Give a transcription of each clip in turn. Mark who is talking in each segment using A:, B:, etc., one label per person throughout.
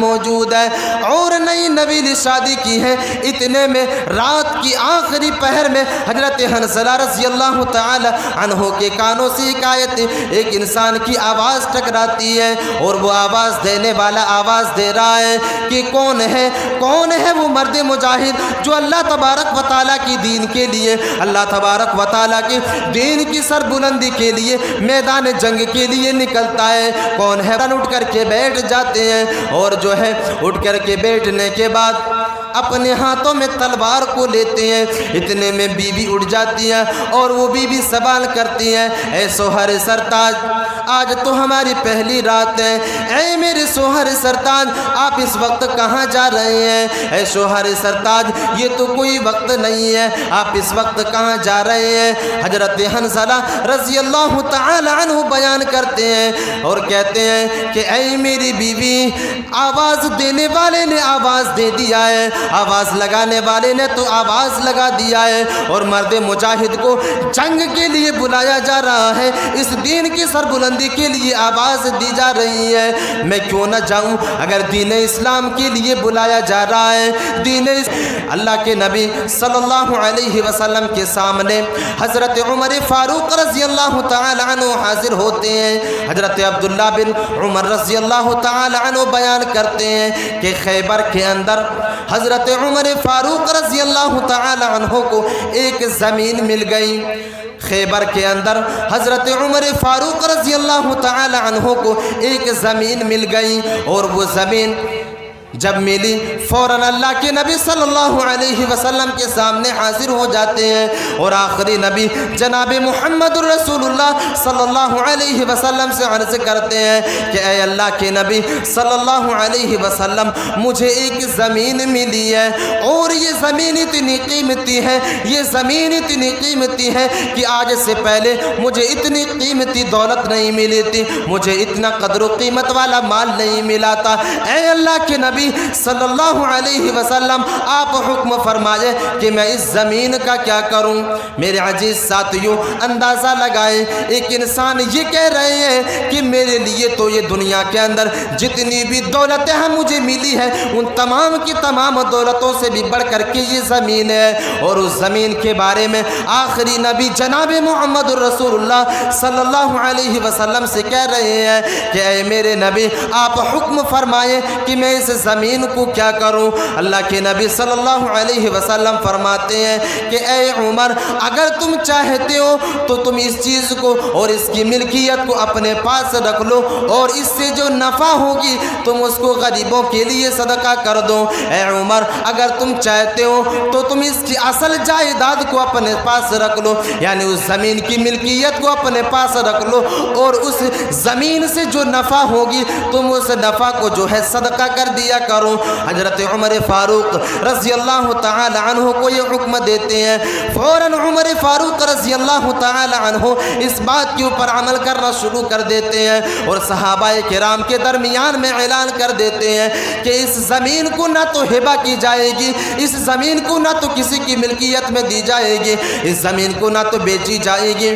A: موجود ہے اور نئی نبی نے شادی کی ہے، اتنے میں رات کی آخری پہر میں حضرت حنظلہ رضی اللہ تعالی عنہ کے کانوں سے ایک انسان کی آواز ٹکراتی ہے اور وہ آواز دینے والا آواز دے رہا ہے کہ کون ہے وہ مرد مجاہد جو اللہ تبارک و تعالیٰ کی دین کے لیے، اللہ تبارک و تعالیٰ کی دین کی سربلندی کے لیے میدان جنگ کے لیے نکلتا ہے، کون ہے؟ اٹھ کر کے بیٹھ جاتے ہیں اور جو ہے اٹھ کر کے بیٹھنے کے بعد اپنے ہاتھوں میں تلوار کو لیتے ہیں، اتنے میں بیوی اٹھ جاتی ہے اور وہ بیوی سوال کرتی ہے، اے شوہر سرتاج آج تو ہماری پہلی رات ہے، اے میرے شوہر سرتاج آپ اس وقت کہاں جا رہے ہیں؟ اے شوہر سرتاج یہ تو کوئی وقت نہیں ہے، آپ اس وقت کہاں جا رہے ہیں؟ حضرت حنظلہ رضی اللہ تعالی عنہ بیان کرتے ہیں اور کہتے ہیں کہ اے میری بیوی، آواز دینے والے نے آواز دے دیا ہے، آواز لگانے والے نے تو آواز لگا دیا ہے اور مرد مجاہد کو جنگ کے لیے بلایا جا رہا ہے، اس دین کی سربلندی کے لیے آواز دی جا رہی ہے، میں کیوں نہ جاؤں؟ اگر دین اسلام کے لیے بلایا جا رہا ہے، اللہ کے نبی صلی اللہ علیہ وسلم کے سامنے حضرت عمر فاروق رضی اللہ تعالی عنہ حاضر ہوتے ہیں۔ حضرت عبداللہ بن عمر رضی اللہ تعالی عنہ بیان کرتے ہیں کہ خیبر کے اندر حضرت عمر فاروق رضی اللہ تعالی عنہ کو ایک زمین مل گئی۔ خیبر کے اندر حضرت عمر فاروق رضی اللہ تعالی عنہ کو ایک زمین مل گئی اور وہ زمین جب ملی فوراً اللہ کے نبی صلی اللہ علیہ وسلم کے سامنے حاضر ہو جاتے ہیں اور آخری نبی جناب محمد رسول اللہ صلی اللہ علیہ وسلم سے عرض کرتے ہیں کہ اے اللہ کے نبی صلی اللہ علیہ وسلم، مجھے ایک زمین ملی ہے اور یہ زمین اتنی قیمتی ہے، یہ زمین اتنی قیمتی ہے کہ آج سے پہلے مجھے اتنی قیمتی دولت نہیں ملی تھی، مجھے اتنا قدر و قیمت والا مال نہیں ملا تھا، اے اللہ کے نبی صلی اللہ علیہ وسلم آپ حکم فرمائے کہ میں اس زمین کا کیا کروں؟ میرے عزیز ساتھیوں، اندازہ لگائیں، ایک انسان یہ کہہ رہے ہیں کہ میرے لیے تو یہ دنیا کے اندر جتنی بھی دولتیں ہیں مجھے ملی ہے، ان تمام کی تمام دولتوں سے بھی بڑھ کر کے یہ زمین ہے، اور اس زمین کے بارے میں آخری نبی جناب محمد رسول اللہ صلی اللہ علیہ وسلم سے کہہ رہے ہیں کہ اے میرے نبی آپ حکم فرمائیں کہ میں اس زمین کو کیا کروں؟ اللہ کے نبی صلی اللہ علیہ وسلم فرماتے ہیں کہ اے عمر، اگر تم چاہتے ہو تو تم اس چیز کو اور اس کی ملکیت کو اپنے پاس رکھ لو اور اس سے جو نفع ہوگی تم اس کو غریبوں کے لیے صدقہ کر دو۔ اے عمر، اگر تم چاہتے ہو تو تم اس کی اصل جائیداد کو اپنے پاس رکھ لو، یعنی اس زمین کی ملکیت کو اپنے پاس رکھ لو اور اس زمین سے جو نفع ہوگی تم اس نفع کو جو ہے صدقہ کر دیا کرو۔ حضرت عمر فاروق رضی اللہ تعالی عنہ کو یہ حکم دیتے ہیں، فوراً عمر فاروق رضی اللہ تعالی عنہ اس بات کے اوپر عمل کرنا شروع کر دیتے ہیں اور صحابہ کرام کے درمیان میں اعلان کر دیتے ہیں کہ اس زمین کو نہ تو ہبہ کی جائے گی، اس زمین کو نہ تو کسی کی ملکیت میں دی جائے گی، اس زمین کو نہ تو بیچی جائے گی،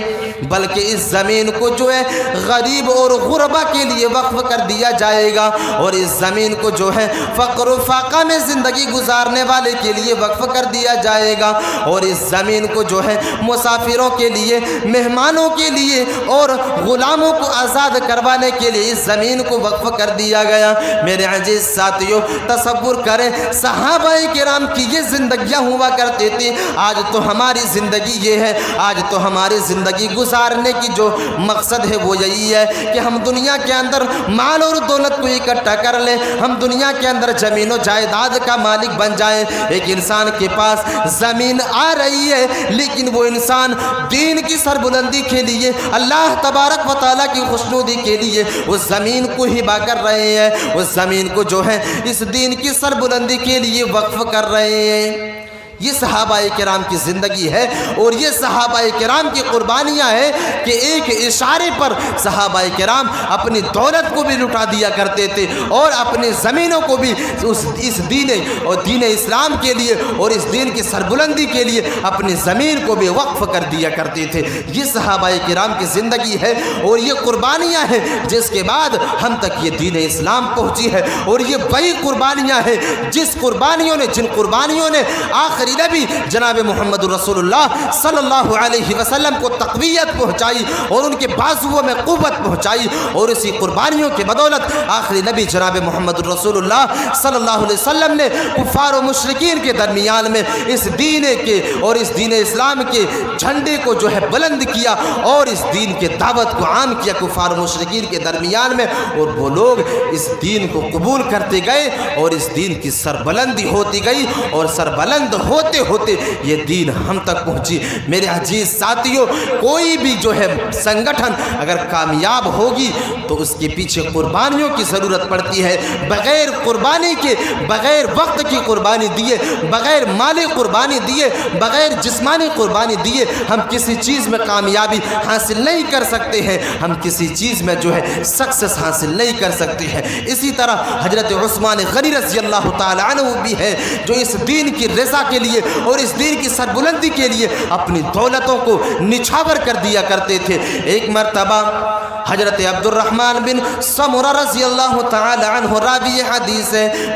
A: بلکہ اس زمین کو جو ہے غریب اور غربا کے لیے وقف کر دیا جائے گا، اور اس زمین کو جو ہے فقر و فاقہ میں زندگی گزارنے والے کے لیے وقف کر دیا جائے گا، اور اس زمین کو جو ہے مسافروں کے لیے، مہمانوں کے لیے اور غلاموں کو آزاد کروانے کے لیے اس زمین کو وقف کر دیا گیا۔ میرے عزیز ساتھیوں، تصور کریں صحابہ کرام کی یہ زندگیاں ہوا کرتی تھی، آج تو ہماری زندگی یہ ہے، آج تو ہماری زندگی گزارنے کی جو مقصد ہے وہ یہی ہے کہ ہم دنیا کے اندر مال اور دولت کو اکٹھا کر لیں، ہم دنیا کے اندر زمین و جائیداد کا مالک بن جائیں۔ ایک انسان کے پاس زمین آ رہی ہے لیکن وہ انسان دین کی سربلندی کے لیے، اللہ تبارک و تعالیٰ کی خوشنودی کے لیے اس زمین کو ہبہ کر رہے ہیں، اس زمین کو جو ہے اس دین کی سربلندی کے لیے وقف کر رہے ہیں۔ یہ صحابہ کرام کی زندگی ہے اور یہ صحابہ کرام کی قربانیاں ہیں کہ ایک اشارے پر صحابہ کرام اپنی دولت کو بھی لٹا دیا کرتے تھے اور اپنی زمینوں کو بھی اس دین اور دین اسلام کے لیے اور اس دین کی سربلندی کے لیے اپنی زمین کو بھی وقف کر دیا کرتے تھے۔ یہ صحابہ کرام کی زندگی ہے اور یہ قربانیاں ہیں جس کے بعد ہم تک یہ دین اسلام پہنچی ہے، اور یہ وہی قربانیاں ہیں جن قربانیوں نے آخری نبی جناب محمد رسول اللہ صلی اللہ علیہ وسلم کو تقویت پہنچائی اور ان کے بازوؤں میں قوت پہنچائی، اور اسی قربانیوں کی بدولت آخری نبی جناب محمد رسول اللہ صلی اللہ علیہ وسلم نے کفار و مشرکین کے درمیان میں اس دین کے اور اس دین اسلام کے جھنڈے کو جو ہے بلند کیا اور اس دین کے دعوت کو عام کیا کفار و مشرکین کے درمیان میں، اور وہ لوگ اس دین کو قبول کرتے گئے اور اس دین کی سربلندی ہوتی گئی، اور سربلند ہوتے ہوتے یہ دین ہم تک پہنچی۔ میرے عزیز ساتھیوں، کوئی بھی جو ہے سنگٹھن اگر کامیاب ہوگی تو اس کے پیچھے قربانیوں کی ضرورت پڑتی ہے۔ بغیر قربانی کے، بغیر وقت کی قربانی دیے، بغیر مالی قربانی دیے، بغیر جسمانی قربانی دیے ہم کسی چیز میں کامیابی حاصل نہیں کر سکتے ہیں، ہم کسی چیز میں جو ہے سکسس حاصل نہیں کر سکتے ہیں۔ اسی طرح حضرت عثمان غنی رضی اللہ تعالی عنہ بھی ہے جو اس دین کی رضا کے لیے اور اس دین کی سربلندی کے لیے اپنی دولتوں کو نچھاور کر دیا کرتے تھے۔ ایک مرتبہ حضرت عبد الرحمن بن سمرہ رضی اللہ تعالی عنہ راوی حدیث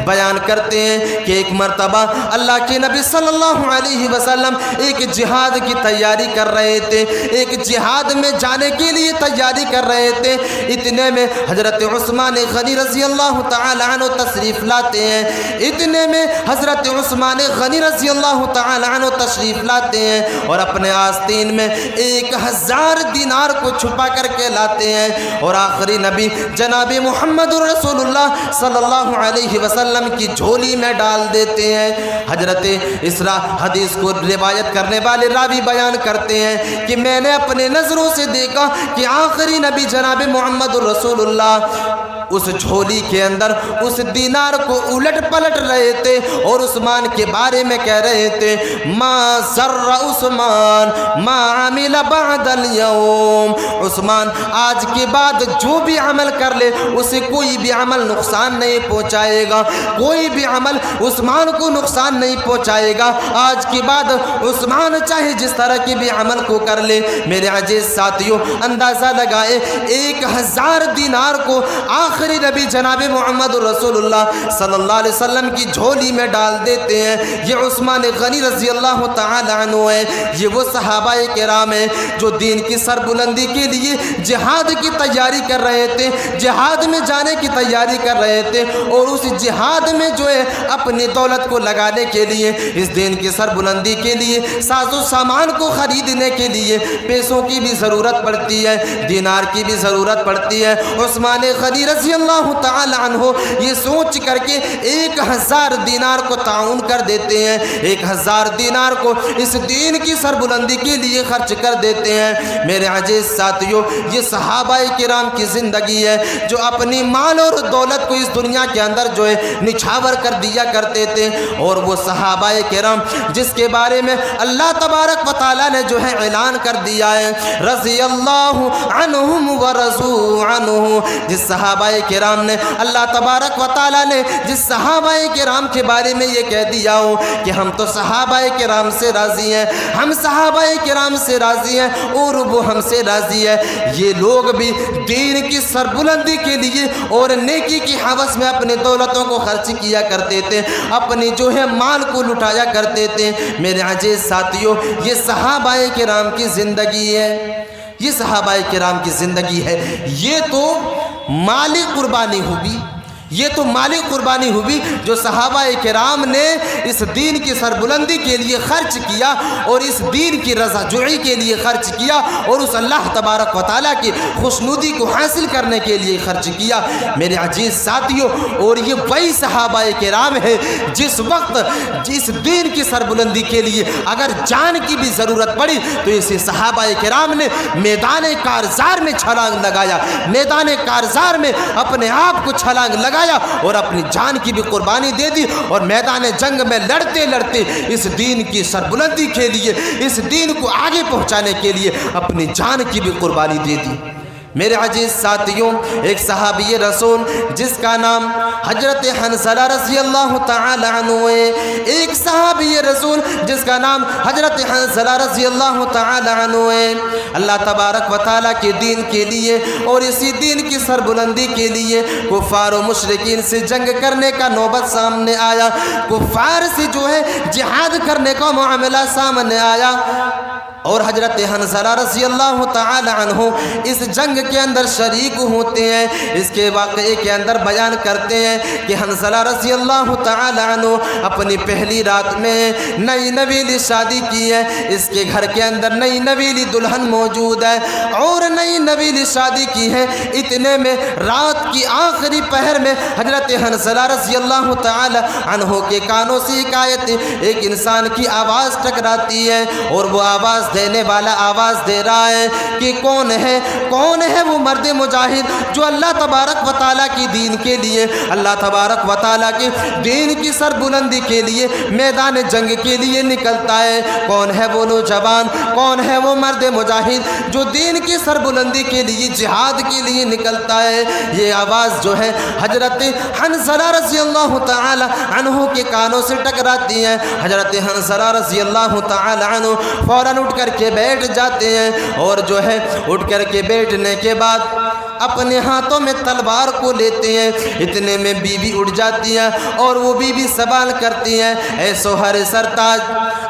A: بیان کرتے ہیں کہ ایک مرتبہ اللہ کے نبی صلی اللہ علیہ وسلم ایک جہاد کی تیاری کر رہے تھے، ایک جہاد میں جانے کے لیے تیاری کر رہے تھے، اتنے میں حضرت عثمان غنی رضی اللہ تعالی عنہ تشریف لاتے ہیں، اتنے میں حضرت عثمان غنی رضی اللہ تعالی عنہ تشریف لاتے ہیں اور اپنے آستین میں 1000 دینار کو چھپا کر کے لاتے ہیں اور آخری نبی جناب محمد رسول اللہ صلی اللہ علیہ وسلم کی جھولی میں ڈال دیتے ہیں۔ حضرت اسرا حدیث کو روایت کرنے والے راوی بیان کرتے ہیں کہ میں نے اپنے نظروں سے دیکھا کہ آخری نبی جناب محمد رسول اللہ اس جھولی کے اندر اس دینار کو الٹ پلٹ رہے تھے اور عثمان کے بارے میں کہہ رہے تھے ما ضر عثمان ما عمل بعد اليوم، عثمان آج کے بعد جو بھی عمل کر لے اسے کوئی بھی عمل نقصان نہیں پہنچائے گا، کوئی بھی عمل عثمان کو نقصان نہیں پہنچائے گا۔ آج کے بعد عثمان چاہے جس طرح کے بھی عمل کو کر لے۔ میرے عزیز ساتھیوں، اندازہ لگائے 1000 دینار کو آخری نبی جناب محمد رسول اللہ صلی اللہ علیہ وسلم کی جھولی میں ڈال دیتے ہیں۔ یہ عثمان غنی رضی اللہ تعالی عنہ ہے، یہ وہ صحابہ کرام ہیں جو دین کی سربلندی کے لیے جہاد کی تیاری کر رہے تھے، جہاد میں جانے کی تیاری کر رہے تھے، اور اس جہاد میں جو ہے اپنی دولت کو لگانے کے لیے، اس دین کی سربلندی کے لیے، ساز و سامان کو خریدنے کے لیے پیسوں کی بھی ضرورت پڑتی ہے، دینار کی بھی ضرورت پڑتی ہے۔ عثمان غنی رضی اللہ تعالی عنہ یہ سوچ کر کے 1000 دینار کو تعاون کر دیتے ہیں، 1000 دینار کو اس دین کی سربلندی کے لیے خرچ کر دیتے ہیں۔ میرے عزیز ساتھیوں، یہ صحابہ کرام کی زندگی ہے جو اپنی مال اور دولت کو اس دنیا کے اندر جو ہے نچھاور کر دیا کرتے تھے، اور وہ صحابہ کرام جس کے بارے میں اللہ تبارک و تعالیٰ نے جو ہے اعلان کر دیا ہے رضی اللہ عنہم ورضوا عنہ، جس صحابہ کرام نے اللہ تبارک و تعالیٰ نے جس صحابہ کرام کے بارے میں یہ کہہ دیا ہو کہ ہم تو صحابہ کرام سے راضی ہیں، ہم صحابہ کرام سے راضی ہیں اور وہ ہم سے راضی ہے۔ یہ لوگ بھی دین کی سربلندی کے لیے اور نیکی کی ہوس میں اپنی دولتوں کو خرچ کیا کرتے تھے، اپنی جو ہے مال کو لٹایا کرتے تھے۔ میرے عزیز ساتھیوں، یہ صحابہ کرام کی زندگی ہے، یہ صحابہ کرام کی زندگی ہے۔ یہ تو مالی قربانی ہوئی، یہ تو مالی قربانی ہوئی جو صحابہ کرام نے اس دین کی سربلندی کے لیے خرچ کیا اور اس دین کی رضا جوئی کے لیے خرچ کیا اور اس اللہ تبارک و تعالیٰ کی خوشنودی کو حاصل کرنے کے لیے خرچ کیا۔ میرے عزیز ساتھیوں، اور یہ وہی صحابہ کرام ہے جس وقت جس دین کی سربلندی کے لیے اگر جان کی بھی ضرورت پڑی تو اسی صحابہ کرام نے میدان کارزار میں چھلانگ لگایا، میدان کارزار میں اپنے آپ کو چھلانگ لگا بچایا اور اپنی جان کی بھی قربانی دے دی اور میدان جنگ میں لڑتے لڑتے اس دین کی سربلندی کے لیے، اس دین کو آگے پہنچانے کے لیے اپنی جان کی بھی قربانی دے دی۔ میرے عزیز ساتھیوں، ایک صحابی رسول جس کا نام حضرت حنظلہ رضی اللہ تعالی عنہ ہے، ایک صحابی رسول جس کا نام حضرت حنظلہ رضی اللہ تعالی عنہ ہے، اللہ تبارک و تعالیٰ کے دین کے لیے اور اسی دین کی سربلندی کے لیے کفار و مشرکین سے جنگ کرنے کا نوبت سامنے آیا، کفار سے جو ہے جہاد کرنے کا معاملہ سامنے آیا، اور حضرت حنظلہ رضی اللہ تعالی عنہ اس جنگ کے اندر شریک ہوتے ہیں۔ اس کے واقعے کے اندر بیان کرتے ہیں کہ حنظلہ رضی اللہ تعالی عنہ اپنی پہلی رات میں نئی نویلی شادی کی ہے، اس کے گھر کے اندر نئی نویلی دلہن موجود ہے اور نئی نویلی شادی کی ہے۔ اتنے میں رات کی آخری پہر میں حضرت حنظلہ رضی اللہ تعالی عنہ کے کانوں سے ایک انسان کی آواز ٹکراتی ہے اور وہ آواز دینے والا آواز دے رہا ہے کہ کون ہے وہ مرد مجاہد جو اللہ تبارک و تعالیٰ کی دین کے لیے، اللہ تبارک و تعالیٰ کے دین کی سربلندی کے لیے میدان جنگ کے لیے نکلتا ہے؟ کون ہے وہ نوجوان، کون ہے وہ مرد مجاہد جو دین کی سربلندی کے لیے جہاد کے لیے نکلتا ہے؟ یہ آواز جو ہے حضرت حنظلہ رضی اللہ تعالی عنہ کے کانوں سے ٹکراتی ہے۔ حضرت حنظلہ رضی اللہ تعالی عنہ فوراً اٹھ کر کے بیٹھ جاتے ہیں اور جو ہے اٹھ کر کے بیٹھنے کے بعد اپنے ہاتھوں میں تلوار کو لیتے ہیں۔ اتنے میں بیوی اٹھ جاتی ہیں اور وہ بیوی سوال کرتی ہیں، اے شوہر سرتاج،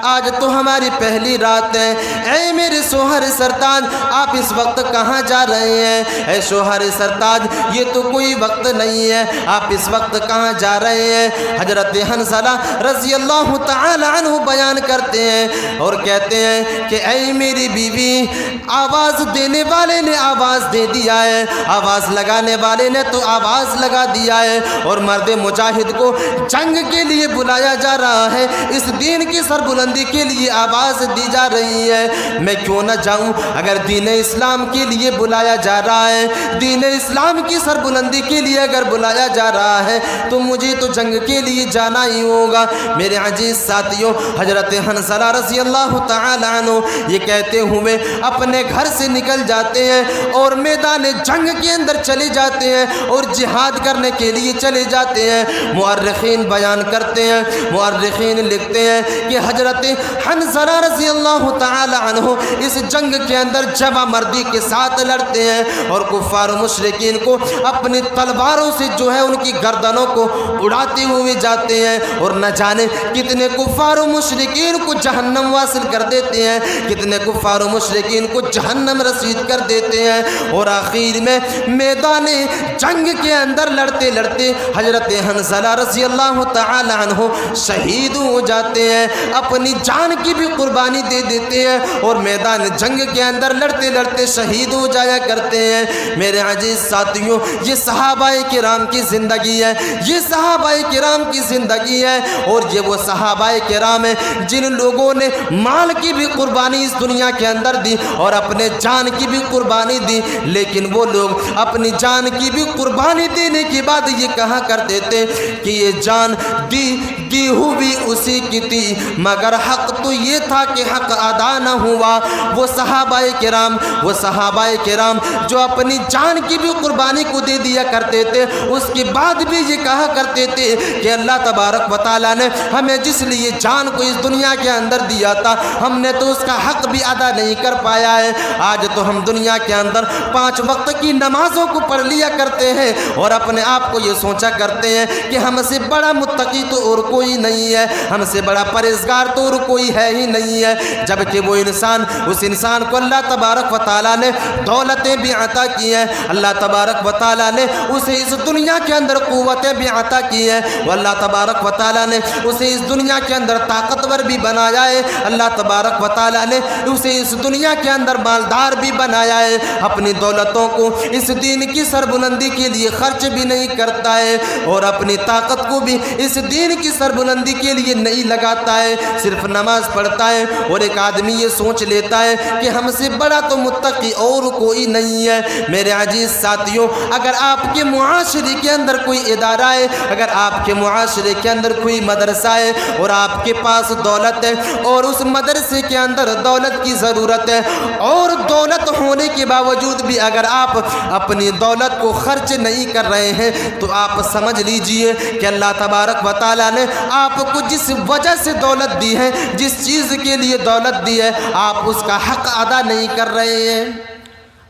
A: آج تو ہماری پہلی رات ہے، اے میرے شوہر سرتاج آپ اس وقت کہاں جا رہے ہیں؟ اے شوہر سرتاج یہ تو کوئی وقت نہیں ہے، آپ اس وقت کہاں جا رہے ہیں؟ حضرت حنظلہ رضی اللہ تعالی عنہ بیان کرتے ہیں اور کہتے ہیں کہ اے میری بیوی، آواز دینے والے نے آواز دے دیا ہے، آواز لگانے والے نے تو آواز لگا دیا ہے اور مرد مجاہد کو جنگ کے لیے بلایا جا رہا ہے، اس دین کی سربلندی کے لیے آواز دی جا رہی ہے، میں کیوں نہ جاؤں؟ اگر دین اسلام کے لیے بلایا جا رہا ہے، دین اسلام کی سربلندی کے لیے اگر بلایا جا رہا ہے تو مجھے تو جنگ کے لیے جانا ہی ہوگا۔ میرے عزیز ساتھیوں، حضرت حنظلہ رضی اللہ تعالی عنہ یہ کہتے ہوئے اپنے گھر سے نکل جاتے ہیں اور میدان جنگ کے اندر چلے جاتے ہیں اور جہاد کرنے کے لیے چلے جاتے ہیں۔ مورخین بیان کرتے ہیں، مورخین لکھتے ہیں کہ حضرت حنظلہ رضی اللہ تعالی عنہ اس جنگ کے اندر جواں مردی کے ساتھ لڑتے ہیں اور کفار و مشرکین کو اپنی تلواروں سے جو ہے ان کی گردنوں کو اڑاتے ہوئے جاتے ہیں اور نہ جانے کتنے کفار و مشرکین کو جہنم واصل کر دیتے ہیں، کتنے کفار و مشرکین کو جہنم رسید کر دیتے ہیں اور آخر میں میدان جنگ کے اندر لڑتے لڑتے حضرت حنظلہ رضی اللہ تعالی عنہ شہید ہو جاتے ہیں، اپنی جان کی بھی قربانی دے دیتے ہیں اور میدان جنگ کے اندر لڑتے لڑتے شہید ہو جایا کرتے ہیں۔ میرے عزیز ساتھیوں، یہ صحابہ کرام کی زندگی ہے، یہ صحابہ کرام کی زندگی ہے اور یہ وہ صحابہ کرام ہیں جن لوگوں نے مال کی بھی قربانی اس دنیا کے اندر دی اور اپنے جان کی بھی قربانی دی، لیکن وہ لوگ اپنی جان کی بھی قربانی دینے کے بعد یہ کہا کرتے تھے کہ یہ جان دی ہوئی اسی کی تھی، مگر حق تو یہ تھا کہ حق ادا نہ ہوا۔ وہ صحابہ کرام جو اپنی جان کی بھی قربانی کو دے دیا کرتے تھے، اس کے بعد بھی یہ کہا کرتے تھے کہ اللہ تبارک و تعالیٰ نے ہمیں جس لیے جان کو اس دنیا کے اندر دیا تھا، ہم نے تو اس کا حق بھی ادا نہیں کر پایا ہے۔ آج تو ہم دنیا کے اندر 5 وقت کی نمازوں کو پڑھ لیا کرتے ہیں اور اپنے آپ کو یہ سوچا کرتے ہیں کہ ہم سے بڑا متقی تو اور کوئی نہیں ہے، ہم سے بڑا پرہیزگار تو اور کوئی ہے ہی نہیں ہے، جبکہ وہ اس انسان کو اللہ تبارک و تعالیٰ نے دولتیں بھی عطا کی ہیں، اللہ تبارک و تعالیٰ نے اسے اس دنیا کے اندر قوتیں بھی عطا کی ہیں، اللہ تبارک و تعالیٰ نے اسے اس دنیا کے اندر طاقتور بھی بنایا ہے، اللہ تبارک و تعالیٰ نے اسے اس دنیا کے اندر مالدار بھی بنایا ہے، اپنی دولتوں کو اس دین کی سربلندی کے لیے خرچ بھی نہیں کرتا ہے اور اپنی طاقت کو بھی اس دین کی سربلندی کے لیے نہیں لگاتا ہے، صرف نماز پڑھتا ہے اور ایک آدمی یہ سوچ لیتا ہے کہ ہم سے بڑا تو متقی اور کوئی نہیں ہے۔ میرے عزیز ساتھیوں، اگر آپ کے معاشرے کے اندر کوئی ادارہ ہے، اگر آپ کے معاشرے کے اندر کوئی مدرسہ ہے اور آپ کے پاس دولت ہے اور اس مدرسے کے اندر دولت کی ضرورت ہے، اور دولت ہونے کے باوجود بھی اگر آپ اپنی دولت کو خرچ نہیں کر رہے ہیں، تو آپ سمجھ لیجئے کہ اللہ تبارک و تعالیٰ نے آپ کو جس وجہ سے دولت دی ہے، جس چیز کے لیے دولت دی ہے، آپ اس کا حق ادا نہیں کر رہے ہیں۔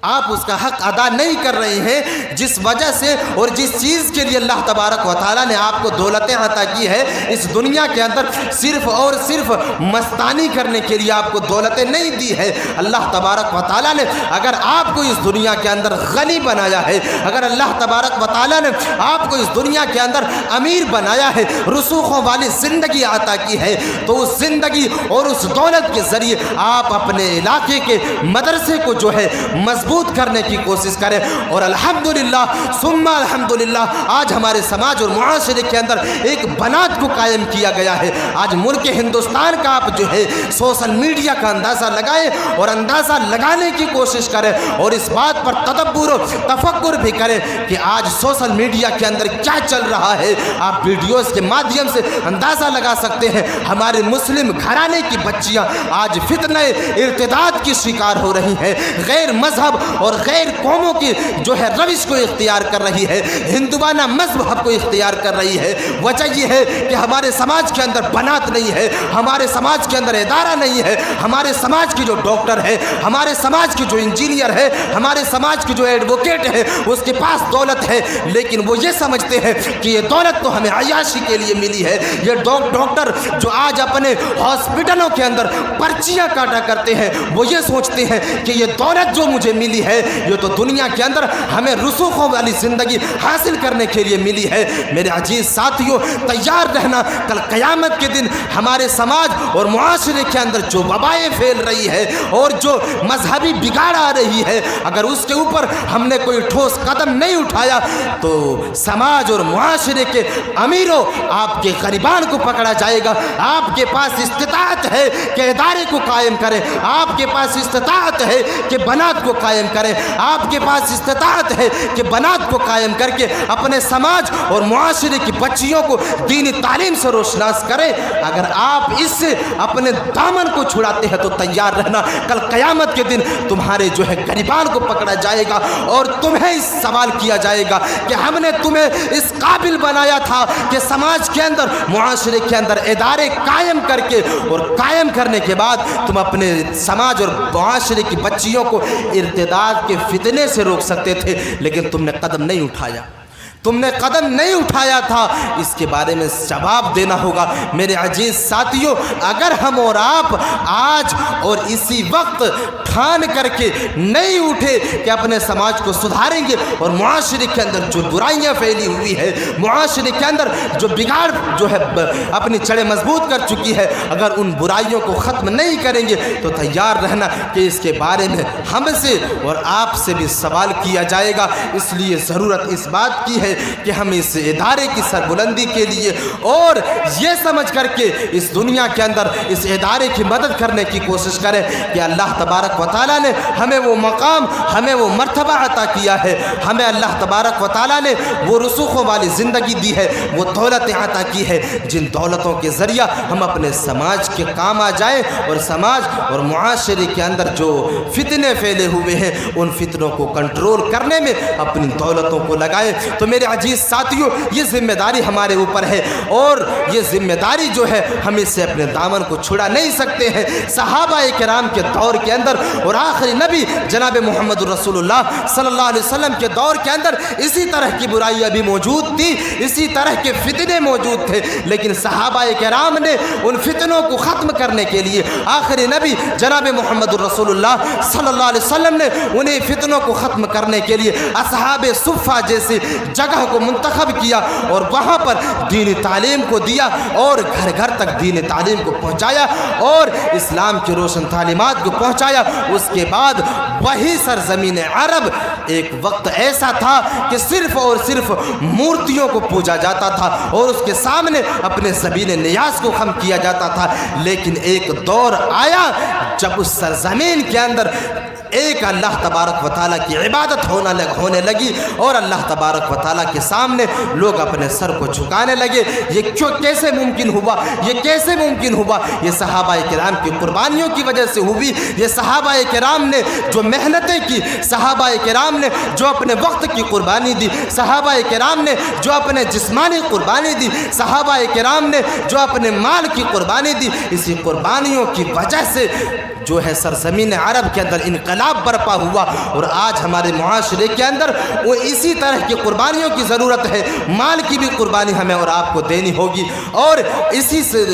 A: آپ اس کا حق ادا نہیں کر رہے ہیں جس وجہ سے اور جس چیز کے لیے اللہ تبارک و تعالیٰ نے آپ کو دولتیں عطا کی ہے۔ اس دنیا کے اندر صرف اور صرف مستانی کرنے کے لیے آپ کو دولتیں نہیں دی ہے۔ اللہ تبارک و تعالیٰ نے اگر آپ کو اس دنیا کے اندر غنی بنایا ہے، اگر اللہ تبارک و تعالیٰ نے آپ کو اس دنیا کے اندر امیر بنایا ہے، رسوخوں والی زندگی عطا کی ہے، تو اس زندگی اور اس دولت کے ذریعے آپ اپنے علاقے کے مدرسے کو جو ہے مضبوط کرنے کی کوشش کریں۔ اور الحمدللہ ثم الحمدللہ آج ہمارے سماج اور معاشرے کے اندر ایک بنیاد کو قائم کیا گیا ہے۔ آج ملک ہندوستان کا آپ جو ہے سوشل میڈیا کا اندازہ لگائیں اور اندازہ لگانے کی کوشش کریں، اور اس بات پر تدبر و تفکر بھی کریں کہ آج سوشل میڈیا کے اندر کیا چل رہا ہے۔ آپ ویڈیوز کے مادھیم سے اندازہ لگا سکتے ہیں ہمارے مسلم گھرانے کی بچیاں آج فتنہ ارتداد کی شکار ہو رہی ہیں، غیر مذہب اور غیر قوموں کی جو ہے روش کو اختیار کر رہی ہے، ہندوانہ مذہب کو اختیار کر رہی ہے۔ وجہ یہ ہے کہ ہمارے سماج کے اندر بنات نہیں ہے، ہمارے سماج کے اندر ادارہ نہیں ہے، ہمارے سماج کی جو ڈاکٹر ہے، ہمارے سماج کی جو انجینئر ہے، ہمارے سماج کی جو ایڈوکیٹ ہے، اس کے پاس دولت ہے، لیکن وہ یہ سمجھتے ہیں کہ یہ دولت تو ہمیں عیاشی کے لیے ملی ہے۔ یہ ڈاکٹر جو آج اپنے ہاسپٹلوں کے اندر پرچیاں کاٹا کرتے ہیں، وہ یہ سوچتے ہیں کہ یہ دولت جو مجھے ملی ہے، یہ تو دنیا کے اندر ہمیں رسوخوں والی زندگی حاصل کرنے کے لیے ملی ہے۔ میرے عزیز ساتھیوں، تیار رہنا، کل قیامت کے دن ہمارے سماج اور معاشرے کے اندر جو وبائیں پھیل رہی ہے اور جو مذہبی بگاڑ آ رہی ہے، اگر اس کے اوپر ہم نے کوئی ٹھوس قدم نہیں اٹھایا تو سماج اور معاشرے کے امیروں آپ کے غریبان کو پکڑا جائے گا۔ آپ کے پاس استطاعت ہے کہ ادارے کو قائم کریں، آپ کے پاس استطاعت ہے کہ بنیاد کو قائم کریں، آپ کے پاس استطاعت ہے کہ بنیاد کو قائم کر کے اپنے سماج اور معاشرے کی بچیوں کو دینی تعلیم سے روشناس کریں۔ اگر آپ اس سے اپنے دامن کو چھڑاتے ہیں تو تیار رہنا، کل قیامت کے دن تمہارے جو ہے غریبان کو پکڑا جائے گا اور تمہیں اس سوال کیا جائے گا کہ ہم نے تمہیں اس قابل بنایا تھا کہ سماج کے اندر، معاشرے کے اندر ادارے قائم کر کے اور قائم کرنے کے بعد تم اپنے سماج اور معاشرے کی بچیوں کو ارتداد کے فتنے سے روک سکتے تھے، لیکن تم نے قدم نہیں اٹھایا، تم نے قدم نہیں اٹھایا تھا۔ اس کے بارے میں جواب دینا ہوگا۔ میرے عزیز ساتھیوں، اگر ہم اور آپ آج اور اسی وقت ٹھان کر کے نہیں اٹھے کہ اپنے سماج کو سدھاریں گے اور معاشرے کے اندر جو برائیاں پھیلی ہوئی ہے، معاشرے کے اندر جو بگاڑ جو ہے اپنی چڑیں مضبوط کر چکی ہے، اگر ان برائیوں کو ختم نہیں کریں گے تو تیار رہنا کہ اس کے بارے میں ہم سے اور آپ سے بھی سوال کیا جائے گا۔ اس لیے ضرورت اس بات کی ہے کہ ہم اس ادارے کی سربلندی کے لیے اور یہ سمجھ کر کے اس دنیا کے اندر اس ادارے کی مدد کرنے کی کوشش کریں کہ اللہ تبارک و تعالیٰ نے ہمیں وہ مقام، ہمیں وہ مرتبہ عطا کیا ہے، ہمیں اللہ تبارک و تعالیٰ نے وہ رسوخوں والی زندگی دی ہے، وہ دولتیں عطا کی ہے، جن دولتوں کے ذریعہ ہم اپنے سماج کے کام آ جائیں اور سماج اور معاشرے کے اندر جو فتنے پھیلے ہوئے ہیں ان فتنوں کو کنٹرول کرنے میں اپنی دولتوں کو لگائیں۔ تو میرے عزیز ساتھیوں، یہ ذمہ داری ہمارے اوپر ہے اور یہ ذمہ داری جو ہے ہم اس سے اپنے دامن کو چھڑا نہیں سکتے ہیں۔ صحابہ کرام کے دور کے اندر اور آخری نبی جناب محمد رسول اللہ صلی اللہ علیہ وسلم کے دور کے اندر اسی طرح کی برائیاں بھی موجود تھی، اسی طرح کے فتنے موجود تھے، لیکن صحابہ کرام نے ان فتنوں کو ختم کرنے کے لیے، آخری نبی جناب محمد رسول اللہ صلی اللہ علیہ وسلم نے انہیں فتنوں کو ختم کرنے کے لیے اصحاب صفہ جیسی جگہ جگہ کو منتخب کیا اور وہاں پر دین تعلیم کو دیا اور گھر گھر تک دین تعلیم کو پہنچایا اور اسلام کی روشن تعلیمات کو پہنچایا۔ اس کے بعد وہی سرزمین عرب ایک وقت ایسا تھا کہ صرف اور صرف مورتیوں کو پوجا جاتا تھا اور اس کے سامنے اپنے زبین نیاز کو خم کیا جاتا تھا، لیکن ایک دور آیا جب اس سرزمین کے اندر ایک اللہ تبارک و تعالیٰ کی عبادت ہونے لگی اور اللہ تبارک و تعالیٰ کے سامنے لوگ اپنے سر کو جھکانے لگے۔ یہ کیسے ممکن ہوا؟ یہ کیسے ممکن ہوا؟ یہ صحابہ کرام کی قربانیوں کی وجہ سے ہوئی۔ یہ صحابہ کرام نے جو محنتیں کی، صحابہ کرام نے جو اپنے وقت کی قربانی دی، صحابہ کرام نے جو اپنے جسمانی قربانی دی، صحابہ کرام نے جو اپنے مال کی قربانی دی، اسی قربانیوں کی وجہ سے جو ہے سرزمین عرب کے اندر انقلاب برپا ہوا۔ اور آج ہمارے معاشرے کے اندر وہ اسی طرح کی قربانیوں کی ضرورت ہے۔ مال کی بھی قربانی ہمیں اور آپ کو دینی ہوگی اور اسی سے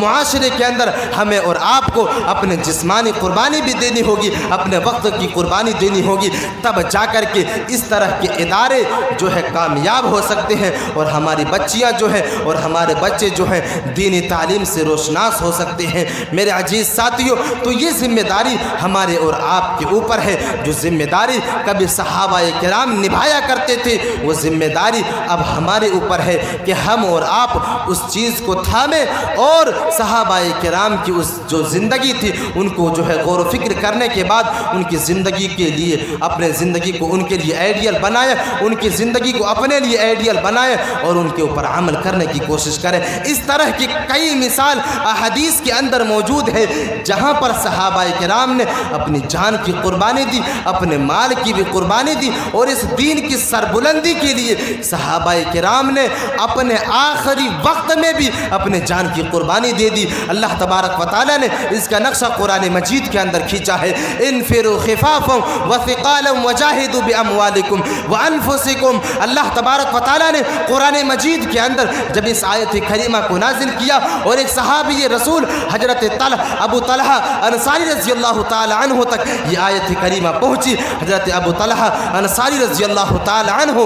A: معاشرے کے اندر ہمیں اور آپ کو اپنے جسمانی قربانی بھی دینی ہوگی، اپنے وقت کی قربانی دینی ہوگی، تب جا کر کے اس طرح کے ادارے جو ہے کامیاب ہو سکتے ہیں اور ہماری بچیاں جو ہیں اور ہمارے بچے جو ہیں دینی تعلیم سے روشناس ہو سکتے ہیں۔ میرے عزیز ساتھیوں، تو یہ ذمہ داری ہمارے اور آپ کے اوپر ہے۔ جو ذمہ داری کبھی صحابہ کرام نبھایا کرتے تھے، وہ ذمہ داری اب ہمارے اوپر ہے کہ ہم اور آپ اس چیز کو تھامیں اور صحابہ کرام کی اس جو زندگی تھی ان کو جو ہے غور و فکر کرنے کے بعد ان کی زندگی کے لیے اپنے زندگی کو ان کے لیے آئیڈیل بنائے، ان کی زندگی کو اپنے لیے آئیڈیل بنائے اور ان کے اوپر عمل کرنے کی کوشش کریں۔ اس طرح کی کئی مثال احادیث کے اندر موجود ہے جہاں پر صحابہ کرام نے اپنی جان کی قربانی دی، اپنے مال کی بھی قربانی دی اور اس دین کی سربلندی کے لیے صحابہ کرام نے اپنے آخری وقت میں بھی اپنے جان کی قربانی دے دی۔ اللہ تبارک و تعالیٰ نے اس کا نقشہ قرآن مجید کے اندر کھینچا ہے، انفروا خفافا وثقالا وجاہدوا باموالکم وانفسکم۔ اللہ تبارک و تعالیٰ نے قرآن مجید کے اندر جب اس آیت کریمہ کو نازل کیا اور ایک صحابی رسول حضرت ابو طلحہ انصاری رضی اللہ تعالی عنہ تک یہ آیت کریمہ پہنچی، حضرت ابو طلحہ انصاری رضی اللہ تعالی عنہ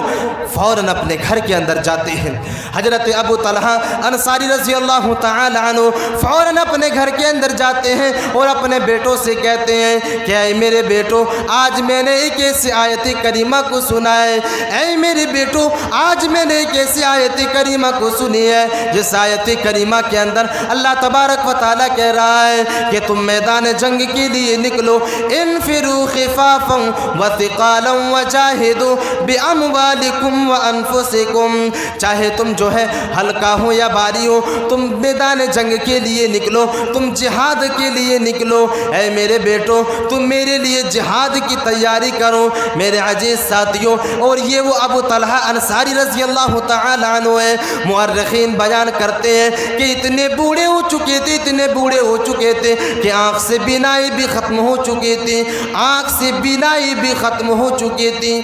A: فوراً اپنے گھر کے اندر جاتے ہیں۔ حضرت ابو طلحہ انصاری رضی اللہ تعالی عنہ فوراً اپنے گھر کے اندر جاتے ہیں اور اپنے بیٹوں سے کہتے ہیں کہ اے میرے بیٹو، آج میں نے ایک ایسی آیت کریمہ کو سنا ہے، اے میرے بیٹو آج میں نے ایک ایسی آیت کریمہ کو سنی ہے جس آیت کریمہ کے اندر اللہ تبارک و تعالیٰ کہہ رہا ہے کہ تم میدان جنگ کے لیے نکلو، انفروا خفافا وثقالا وجاہدوا باموالکم وانفسکم۔ چاہے تم جو ہے ہلکا ہو یا بھاری ہو، تم میدان جنگ کے لیے نکلو، تم جہاد کے لیے نکلو۔ اے میرے بیٹو تم میرے لیے جہاد کی تیاری کرو میرے عزیز ساتھیوں۔ اور یہ وہ ابو طلحہ انصاری رضی اللہ تعالی عنہ ہے۔ مورخین بیان کرتے ہیں کہ اتنے بوڑھے ہو چکے تھے، اتنے بوڑھے ہو چکے تھے کہ آنکھ سے بینائی بھی ختم ہو چکی تھی، آنکھ سے بینائی بھی ختم ہو چکی تھی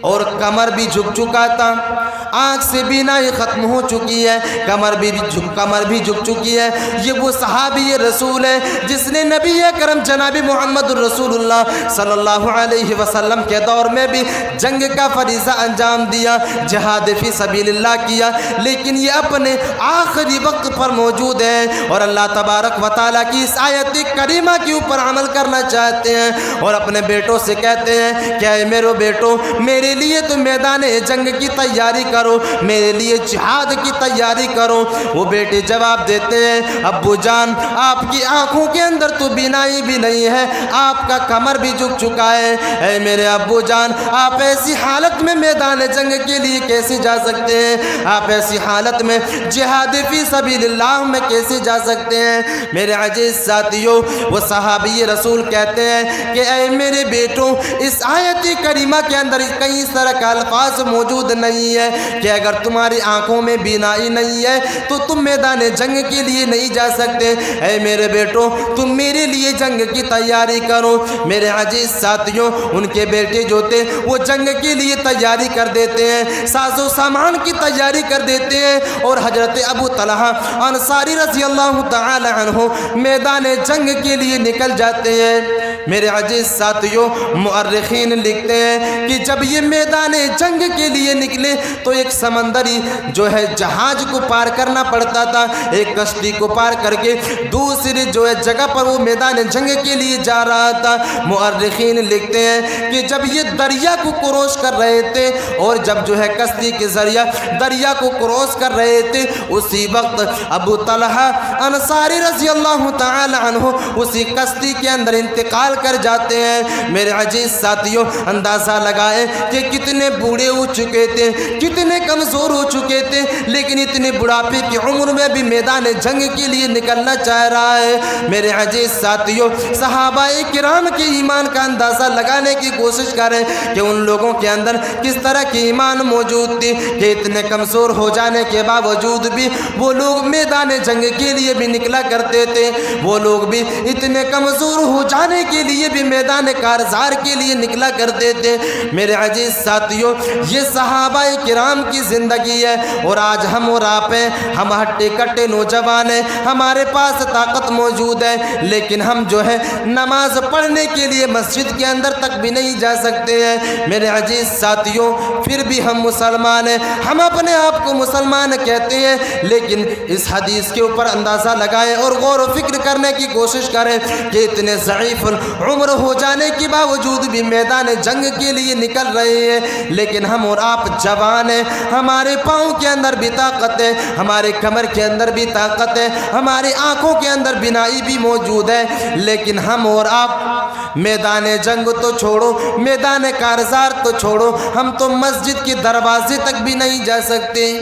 A: اور کمر بھی جھک چکا تھا، آنکھ سے بینائی ختم ہو چکی ہے، کمر بھی جھک چکی ہے۔ یہ وہ صحابی رسول ہے جس نے نبی کرم جناب محمد رسول اللہ صلی اللہ علیہ وسلم کے دور میں بھی جنگ کا فریضہ انجام دیا، جہاد فی سبیل اللہ کیا، لیکن یہ اپنے آخری وقت پر موجود ہے اور اللہ تبارک و تعالیٰ کی اس آیت کریمہ کے اوپر عمل کرنا چاہتے ہیں اور اپنے بیٹوں سے کہتے ہیں کہ اے میرے بیٹو میرے لیے تو میدان جنگ کی تیاری کرو، میرے لیے جہاد کی تیاری کرو۔ وہ بیٹے جواب دیتے ہیں ابو جان آپ کی آنکھوں کے اندر تو بینائی بھی نہیں ہے، آپ کا کمر بھی جھک چکا ہے، اے میرے ابو جان آپ ایسی حالت میں میدان جنگ کے لیے کیسے جا سکتے ہیں، آپ ایسی حالت میں جہاد فی سبیل اللہ میں کیسے جا سکتے ہیں۔ میرے عزیز ساتھیوں وہ صحابی رسول کہتے ہیں کہ اے میرے بیٹوں اس آیت کریمہ کے اندر کئی اس طرح کا الفاظ موجود نہیں ہے کہ اگر تمہاری آنکھوں میں بینائی نہیں ہے تو تم میدان جنگ کے لیے نہیں جا سکتے، اے میرے بیٹو تم میرے لیے جنگ کی تیاری کرو۔ میرے عزیز ساتھیوں ان کے بیٹے جو تھے وہ جنگ کے لیے تیاری کر دیتے ہیں، ساز و سامان کی تیاری کر دیتے ہیں اور حضرت ابو طلحہ انصاری رضی اللہ تعالی عنہ میدان جنگ کے لیے نکل جاتے ہیں۔ میرے عزیز ساتھیوں مؤرخین لکھتے ہیں کہ جب یہ میدان جنگ کے لیے نکلے تو ایک سمندری جو ہے جہاز کو پار کرنا پڑتا تھا، ایک کشتی کو پار کر کے دوسری جو ہے جگہ پر وہ میدان جنگ کے لیے جا رہا تھا۔ مؤرخین لکھتے ہیں کہ جب یہ دریا کو کراس کر رہے تھے اور جب جو ہے کشتی کے ذریعہ دریا کو کراس کر رہے تھے، اسی وقت ابو طلحہ انصاری رضی اللہ تعالی عنہ اسی کشتی کے اندر انتقال کر جاتے ہیں۔ میرے عزیز ساتھیوں اندازہ لگائیں کہ کتنے بوڑھے ہو چکے تھے، کتنے کمزور ہو چکے تھے، لیکن اتنے بڑھاپے کی عمر میں بھی میدان جنگ کے لیے نکلنا چاہ رہا ہے۔ میرے عزیز ساتھیوں صحابہ کرام کے ایمان کا اندازہ لگانے کی کوشش کریں کہ ان لوگوں کے اندر کس طرح کی ایمان موجود تھی کہ اتنے کمزور ہو جانے کے باوجود بھی وہ لوگ میدان جنگ کے لیے بھی نکلا کرتے تھے، وہ لوگ بھی اتنے کمزور ہو جانے کے لیے بھی میدان کارزار کے لیے نکلا کرتے تھے۔ میرے عزیز ساتھیوں یہ صحابہ کرام کی زندگی ہے، اور آج ہم اور آپ ہیں، ہم ہٹے کٹے نوجوان ہیں، ہمارے پاس طاقت موجود ہے، لیکن ہم جو ہے نماز پڑھنے کے لیے مسجد کے اندر تک بھی نہیں جا سکتے ہیں۔ میرے عزیز ساتھیوں پھر بھی ہم مسلمان ہیں، ہم اپنے آپ کو مسلمان کہتے ہیں، لیکن اس حدیث کے اوپر اندازہ لگائیں اور غور و فکر کرنے کی کوشش کریں کہ اتنے ضعیف عمر ہو جانے کے باوجود بھی میدان جنگ کے لیے نکل رہے ہیں، لیکن ہم اور آپ جوان ہیں، ہمارے پاؤں کے اندر بھی طاقت ہے، ہمارے کمر کے اندر بھی طاقت ہے، ہماری آنکھوں کے اندر بینائی بھی موجود ہے، لیکن ہم اور آپ میدان جنگ تو چھوڑو، میدان کارزار تو چھوڑو، ہم تو مسجد کے دروازے تک بھی نہیں جا سکتے،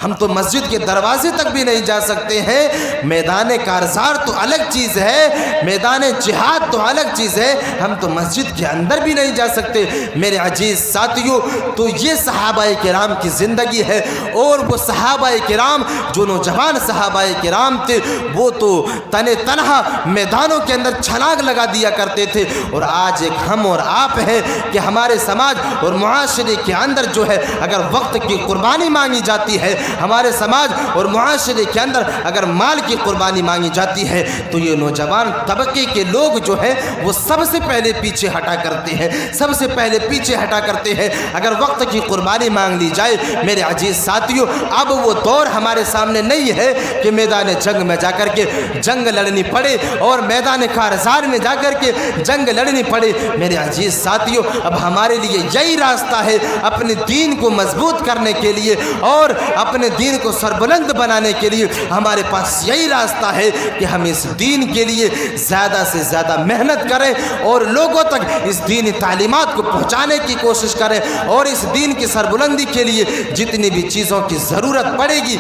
A: ہم تو مسجد کے دروازے تک بھی نہیں جا سکتے ہیں۔ میدان کارزار تو الگ چیز ہے، میدان جہاد تو الگ چیز ہے، ہم تو مسجد کے اندر بھی نہیں جا سکتے۔ میرے عزیز ساتھیوں تو یہ صحابہ کرام کی زندگی ہے، اور وہ صحابہ کرام جو نوجوان صحابہ کرام تھے وہ تو تنہا میدانوں کے اندر چھلانگ لگا دیا کرتے تھے، اور آج ایک ہم اور آپ ہیں کہ ہمارے سماج اور معاشرے کے اندر جو ہے اگر وقت کی قربانی مانگی جاتی ہے، ہمارے سماج اور معاشرے کے اندر اگر مال کی قربانی مانگی جاتی ہے تو یہ نوجوان طبقے کے لوگ جو ہیں وہ سب سے پہلے پیچھے ہٹا کرتے ہیں، سب سے پہلے پیچھے ہٹا کرتے ہیں۔ اگر وقت کی قربانی مانگ لی جائے میرے عزیز ساتھیوں، اب وہ دور ہمارے سامنے نہیں ہے کہ میدان جنگ میں جا کر کے جنگ لڑنی پڑے اور میدان کارزار میں جا کر کے جنگ لڑنی پڑے۔ میرے عزیز ساتھیوں اب ہمارے لیے یہی راستہ ہے اپنے دین کو مضبوط کرنے کے لیے اور اپنے دین کو سربلند بنانے کے لیے ہمارے پاس یہی راستہ ہے کہ ہم اس دین کے لیے زیادہ سے زیادہ محنت کریں اور لوگوں تک اس دینی تعلیمات کو پہنچانے کی کوشش کریں، اور اس دین کی سربلندی کے لیے جتنی بھی چیزوں کی ضرورت پڑے گی